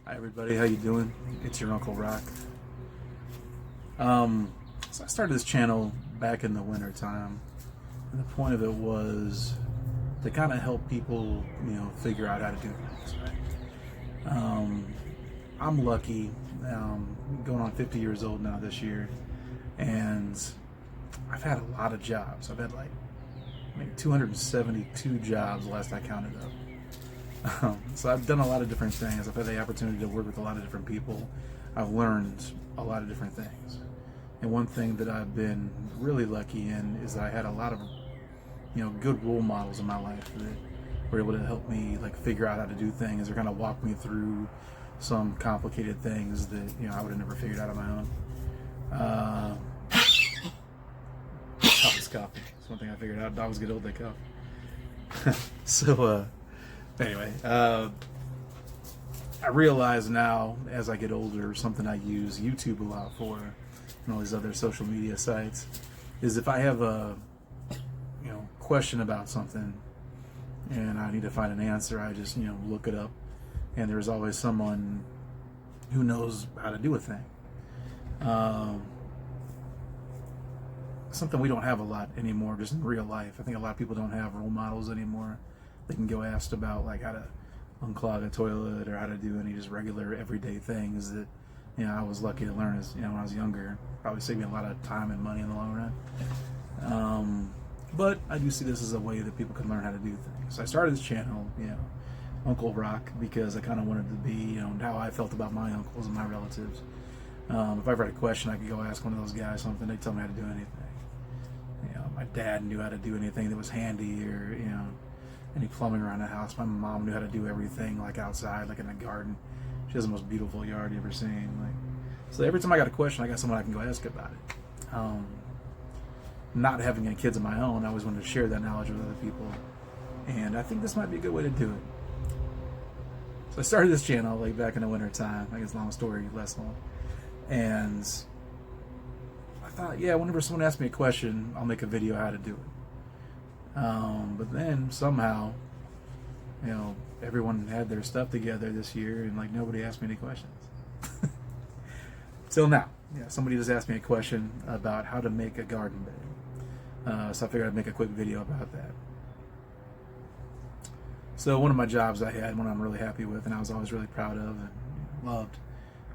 Hi everybody, how you doing? It's your Uncle Rock. So I started this channel back in the winter time, and the point of it was to kind of help people, figure out how to do things. Right? I'm lucky. Going on 50 years old now this year, and I've had a lot of jobs. I've had like maybe 272 jobs last I counted up. So I've done a lot of different things. I've had the opportunity to work with a lot of different people. I've learned a lot of different things. And one thing that I've been really lucky in is that I had a lot of, good role models in my life that were able to help me like figure out how to do things or kind of walk me through some complicated things that, I would have never figured out on my own. Dog is coughing. It's one thing I figured out. Dogs get old, they cough. Anyway, I realize now as I get older, something I use YouTube a lot for, and all these other social media sites, is if I have a, question about something and I need to find an answer, I just, look it up, and there's always someone who knows how to do a thing. Something we don't have a lot anymore, just in real life. I think a lot of people don't have role models anymore. They can go asked about like how to unclog a toilet or how to do any just regular everyday things that I was lucky to learn as when I was younger. Probably saved me a lot of time and money in the long run. But I do see this as a way that people can learn how to do things. So I started this channel, Uncle Rock, because I kind of wanted to be, how I felt about my uncles and my relatives. If I ever had a question, I could go ask one of those guys something. They'd tell me how to do anything. My dad knew how to do anything that was handy, or any plumbing around the house. My mom knew how to do everything, like outside, like in the garden. She has the most beautiful yard you ever seen. So every time I got a question, I got someone I can go ask about it. Not having any kids of my own, I always wanted to share that knowledge with other people, and I think this might be a good way to do it. So I started this channel like back in the winter time. I guess long story, less long. And I thought, whenever someone asks me a question, I'll make a video how to do it. But then somehow, everyone had their stuff together this year, and like nobody asked me any questions. Till now, somebody just asked me a question about how to make a garden bed. So I figured I'd make a quick video about that. So one of my jobs I had, one I'm really happy with, and I was always really proud of and loved,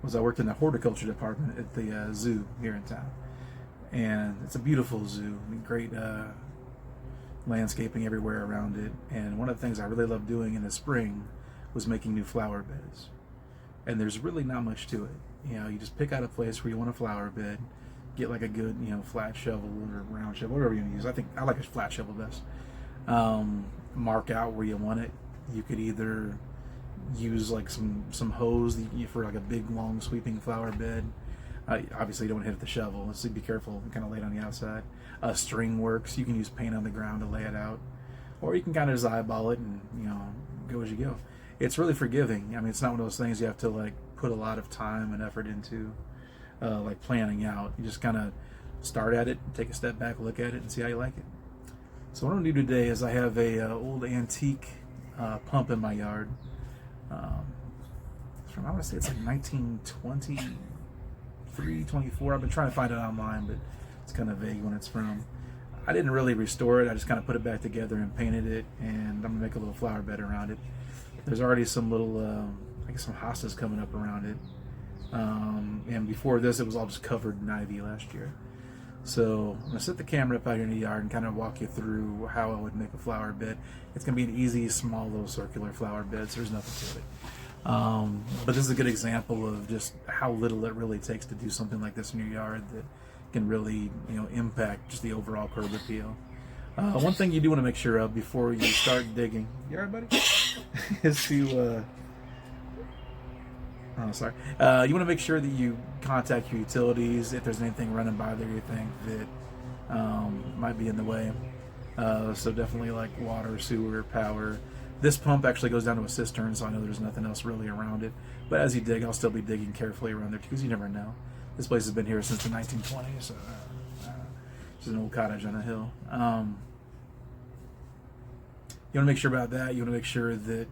was I worked in the horticulture department at the zoo here in town. And it's a beautiful zoo, great landscaping everywhere around it. And one of the things I really loved doing in the spring was making new flower beds. And there's really not much to it. You just pick out a place where you want a flower bed, get like a good, flat shovel or round shovel, whatever you use. I think I like a flat shovel best. Mark out where you want it. You could either use like some hose for like a big long sweeping flower bed. Obviously, you don't want to hit the shovel, so be careful and kind of lay it on the outside. String works. You can use paint on the ground to lay it out, or you can kind of just eyeball it and go as you go. It's really forgiving. I mean, it's not one of those things you have to like put a lot of time and effort into, like planning out. You just kind of start at it, take a step back, look at it, and see how you like it. So what I'm gonna do today is I have a old antique pump in my yard. I want to say it's like 1920. 324. I've been trying to find it online, but it's kind of vague when it's from. I didn't really restore it. I just kind of put it back together and painted it, and I'm gonna make a little flower bed around it. There's already some little, I guess some hostas coming up around it. And before this, it was all just covered in ivy last year. So I'm gonna set the camera up out here in the yard and kind of walk you through how I would make a flower bed. It's gonna be an easy, small, little circular flower bed, so there's nothing to it. But this is a good example of just how little it really takes to do something like this in your yard that can really, impact just the overall curb appeal. One thing you do want to make sure of before you start digging, you alright, buddy? Is to, you want to make sure that you contact your utilities if there's anything running by there you think that might be in the way. So definitely like water, sewer, power. This pump actually goes down to a cistern, so I know there's nothing else really around it. But as you dig, I'll still be digging carefully around there because you never know. This place has been here since the 1920s, so it's an old cottage on a hill. You want to make sure about that. You want to make sure that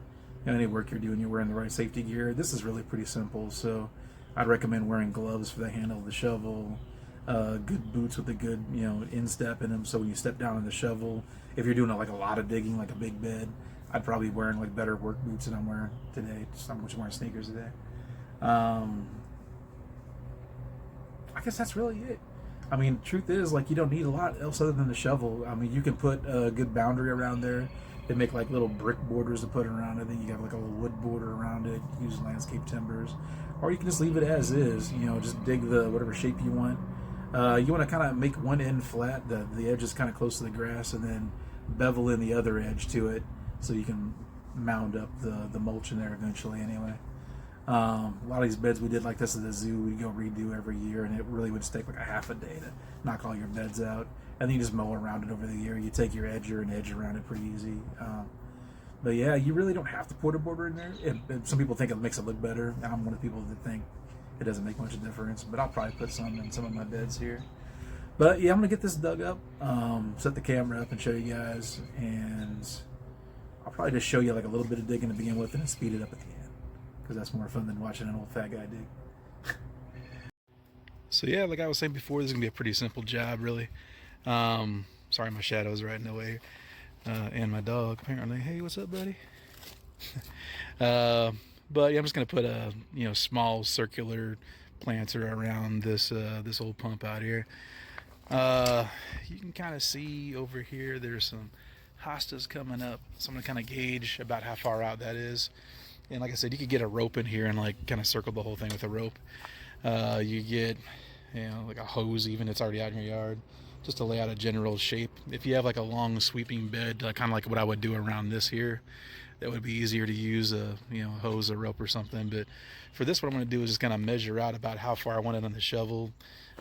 any work you're doing, you're wearing the right safety gear. This is really pretty simple, so I'd recommend wearing gloves for the handle of the shovel, good boots with a good instep in them, so when you step down in the shovel, if you're doing like a lot of digging, like a big bed, I'd probably be wearing like better work boots than I'm wearing today. I'm just wearing sneakers today. I guess that's really it. I mean, truth is, like, you don't need a lot else other than the shovel. I mean, you can put a good boundary around there. They make like little brick borders to put around it. Then you have like a little wood border around it. Use landscape timbers, or you can just leave it as is. Just dig the whatever shape you want. You want to kind of make one end flat. The edge is kind of close to the grass, and then bevel in the other edge to it, so you can mound up the mulch in there eventually. Anyway. A lot of these beds we did like this at the zoo, we'd go redo every year, and it really would take like a half a day to knock all your beds out. And then you just mow around it over the year. You take your edger and edge around it pretty easy. But yeah, you really don't have to put a border in there. Some people think it makes it look better. I'm one of the people that think it doesn't make much of a difference, but I'll probably put some in some of my beds here. But yeah, I'm gonna get this dug up, set the camera up and show you guys, and I'll probably just show you like a little bit of digging to begin with and then speed it up at the end, because that's more fun than watching an old fat guy dig. So yeah, like I was saying before, this is gonna be a pretty simple job, really. Sorry, my shadow's right in the way, and my dog apparently. Hey, what's up, buddy? But yeah, I'm just gonna put a small circular planter around this this old pump out here. You can kind of see over here there's some hostas coming up, so I'm gonna kind of gauge about how far out that is. And like I said, you could get a rope in here and like kind of circle the whole thing with a rope. You get, like a hose even that's already out in your yard, just to lay out a general shape. If you have like a long sweeping bed, kind of like what I would do around this here, that would be easier to use a hose or rope or something. But for this, what I'm going to do is just kind of measure out about how far I want it on the shovel.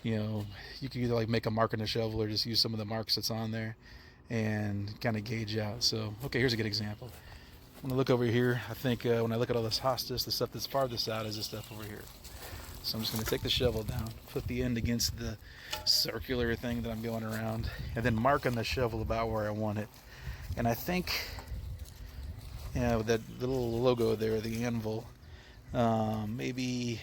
You can either like make a mark on the shovel or just use some of the marks that's on there and kind of gauge out. So okay, here's a good example. I'm going to look over here. I think when I look at all this hostas, the stuff that's farthest out is this stuff over here. So I'm just going to take the shovel down, put the end against the circular thing that I'm going around, and then mark on the shovel about where I want it. And I think, with that little logo there, the anvil, maybe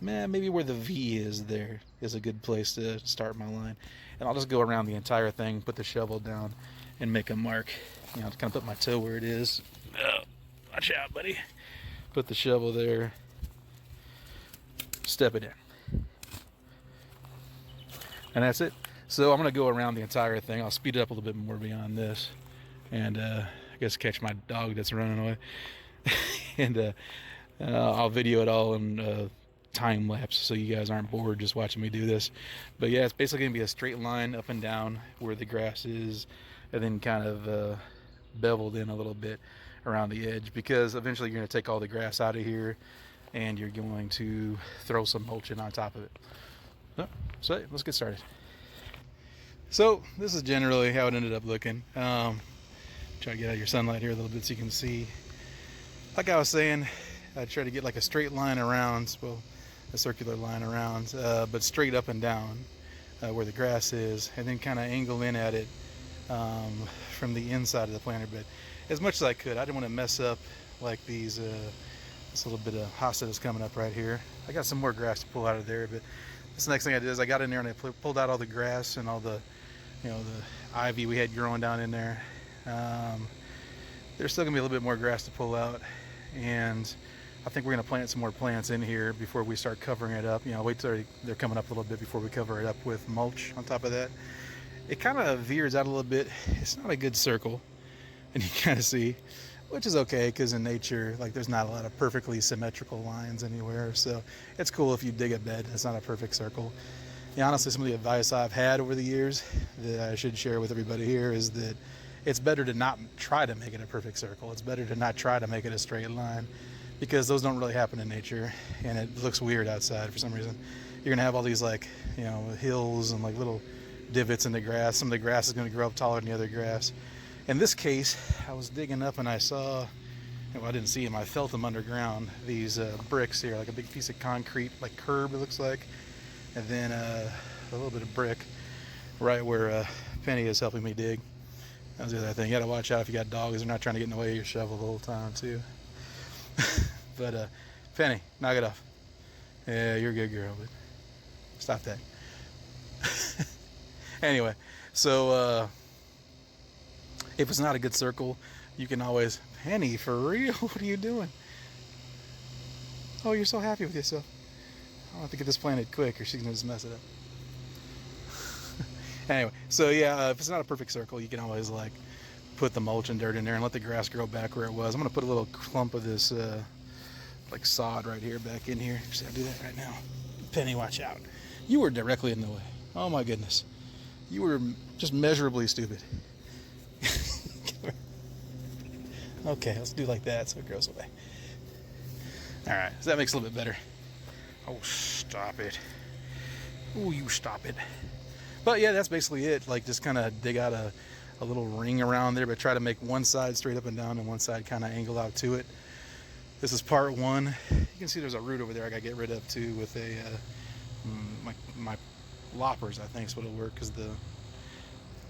where the V is there is a good place to start my line. And I'll just go around the entire thing, put the shovel down, and make a mark. Kind of put my toe where it is. Oh, watch out, buddy. Put the shovel there. Step it in. And that's it. So I'm going to go around the entire thing. I'll speed it up a little bit more beyond this. And I guess catch my dog that's running away. And I'll video it all in time lapse so you guys aren't bored just watching me do this. But yeah, it's basically going to be a straight line up and down where the grass is, and then kind of beveled in a little bit around the edge, because eventually you're going to take all the grass out of here and you're going to throw some mulch in on top of it. So let's get started. So this is generally how it ended up looking. Try to get out your sunlight here a little bit so you can see. Like I was saying, I try to get like a straight line around, well, a circular line around, but straight up and down where the grass is, and then kind of angle in at it from the inside of the planter bed as much as I could. I didn't want to mess up like these this little bit of hosta that's coming up right here. I got some more grass to pull out of there, but this next thing I did is I got in there and I pulled out all the grass and all the the ivy we had growing down in there. There's still gonna be a little bit more grass to pull out, and I think we're gonna plant some more plants in here before we start covering it up. Wait till they're coming up a little bit before we cover it up with mulch on top of that. It kind of veers out a little bit. It's not a good circle, and you kind of see, which is okay, because in nature, like, there's not a lot of perfectly symmetrical lines anywhere. So it's cool if you dig a bed it's not a perfect circle. Honestly, some of the advice I've had over the years that I should share with everybody here is that it's better to not try to make it a perfect circle. It's better to not try to make it a straight line, because those don't really happen in nature, and it looks weird outside for some reason. You're gonna have all these like hills and like little divots in the grass. Some of the grass is going to grow up taller than the other grass. In this case, I was digging up and I saw, well, I didn't see them, I felt them underground, these bricks here, like a big piece of concrete, like curb it looks like, and then a little bit of brick right where Penny is helping me dig. That was the other thing. You got to watch out if you got dogs. They're not trying to get in the way of your shovel the whole time, too. But, Penny, knock it off. Yeah, you're a good girl, but stop that. Anyway, so if it's not a good circle, you can always... Penny, for real? What are you doing? Oh, you're so happy with yourself. I'll have to get this planted quick or she's going to just mess it up. Anyway, so yeah, if it's not a perfect circle, you can always like put the mulch and dirt in there and let the grass grow back where it was. I'm going to put a little clump of this like sod right here back in here. Just gotta do that right now. Penny, watch out. You were directly in the way. Oh my goodness. You were just measurably stupid. Okay, let's do like that so it goes away. Alright, so that makes it a little bit better. Oh, stop it. Oh, you stop it. But yeah, that's basically it. Like, just kind of dig out a little ring around there, but try to make one side straight up and down and one side kind of angle out to it. This is part one. You can see there's a root over there I got to get rid of too with a my loppers, I think is what it'll work, because the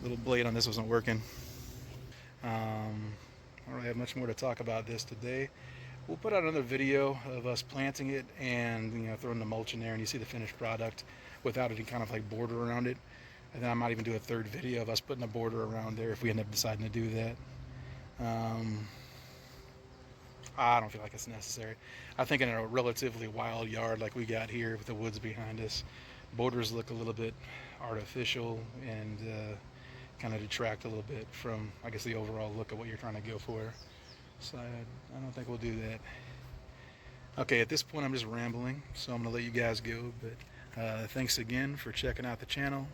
little blade on this wasn't working. I don't really have much more to talk about this today. We'll put out another video of us planting it and, you know, throwing the mulch in there, and you see the finished product without any kind of like border around it. And then I might even do a third video of us putting a border around there if we end up deciding to do that. I don't feel like it's necessary. I think in a relatively wild yard like we got here with the woods behind us, borders look a little bit artificial and kind of detract a little bit from, I guess, the overall look of what you're trying to go for. So I don't think we'll do that. Okay, at this point I'm just rambling, so I'm going to let you guys go, but thanks again for checking out the channel.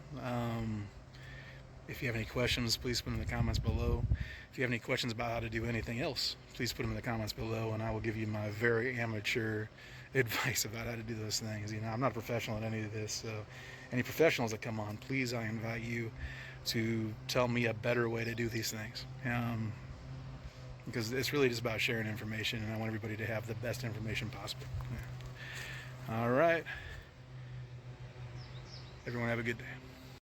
If you have any questions, please put them in the comments below. If you have any questions about how to do anything else, please put them in the comments below, and I will give you my very amateur advice about how to do those things. You know, I'm not a professional at any of this, so any professionals that come on, please, I invite you to tell me a better way to do these things. Because it's really just about sharing information, and I want everybody to have the best information possible. Yeah. All right. Everyone have a good day.